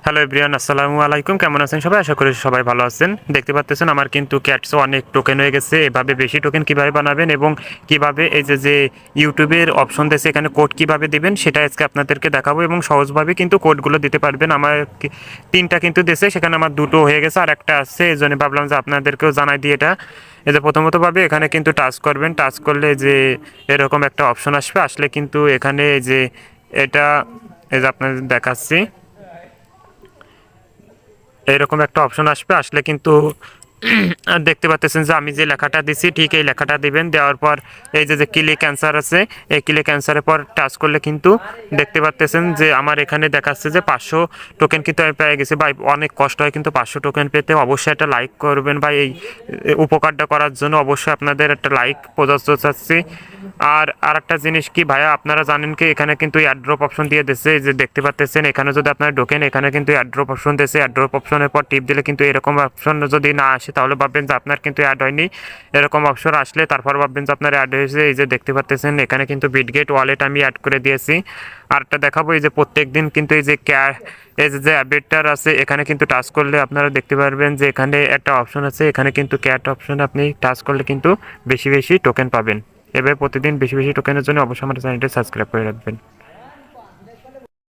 Hello everyone, আসসালামু আলাইকুম। কেমন আছেন সবাই? আশা করি সবাই ভালো আছেন। দেখতে পাচ্ছেন আমার কিন্তু ক্যাটসও অনেক টোকেন হয়ে গেছে। এভাবে বেশি টোকেন কিভাবে বানাবেন এবং কিভাবে এই যে ইউটিউবের অপশন দিয়েছে এখানে কোড কিভাবে দিবেন সেটা আজকে আপনাদেরকে দেখাবো এবং সহজভাবে কিন্তু কোডগুলো দিতে পারবেন। আমার তিনটা কিন্তু দিয়েছে, সেখানে আমার দুটো হয়ে গেছে আর একটা আছে, এই জন্য ভাবলাম যে আপনাদেরকেও জানাই দিই এটা। এই যে প্রথমতভাবে এখানে কিন্তু টাচ করবেন, টাচ করলে যে এরকম একটা অপশন আসবে, আসলে কিন্তু এখানে এই যে এটা এই যে আপনাদের দেখাচ্ছি, এরকম একটা অপশন আসবে, আসলে কিন্তু দেখতে পাচ্ছেন যে আমি যে লেখাটা দিছি ঠিক এই লেখাটা দিবেন। দেওয়ার পর এই যে ক্লিক অ্যান্সার আছে, এই ক্লিক অ্যান্সারের পর টাচ করলে কিন্তু দেখতে পাচ্ছেন যে আমার এখানে দেখাচ্ছে যে 500 টোকেন কিন্তু আমি পেয়ে গেছি। ভাই অনেক কষ্ট হয় কিন্তু 500 টোকেন পেতে। অবশ্যই একটা লাইক করবেন ভাই, এই উপকারটা করার জন্য অবশ্যই আপনাদের একটা লাইক প্রদত্ত চাচ্ছি। আর আরেকটা জিনিস কি ভাইয়া, আপনারা জানেন কি এখানে কিন্তু এয়ারড্রপ অপশন দিয়ে দিচ্ছে, এই যে দেখতে পাচ্ছেন এখানে যদি আপনারা ঢোকেন এখানে কিন্তু এয়ারড্রপ অপশন দিয়েছে। এয়ারড্রপ অপশনের পর টিপ দিলে কিন্তু এরকম অপশন যদি না আসে তাহলে ভাববেন যে আপনার কিন্তু অ্যাড হয়নি। এরকম অপশন আসলে তারপর ভাববেন যে আপনার অ্যাড হয়েছে। এই যে দেখতে পাচ্ছেন এখানে কিন্তু বিটগেট ওয়ালেট আমি অ্যাড করে দিয়েছি। আরেকটা দেখাবো, এই যে প্রত্যেক দিন কিন্তু এই যে আপডেটটার আছে এখানে কিন্তু টাচ করলে আপনারা দেখতে পারবেন যে এখানে একটা অপশন আছে, এখানে কিন্তু ক্যাট অপশন আপনি টাচ করলে কিন্তু বেশি বেশি টোকেন পাবেন। এভাবে প্রতিদিন বেশি বেশি টোকেনের জন্য অবশ্যই আমার চ্যানেলটি সাবস্ক্রাইব করে রাখবেন।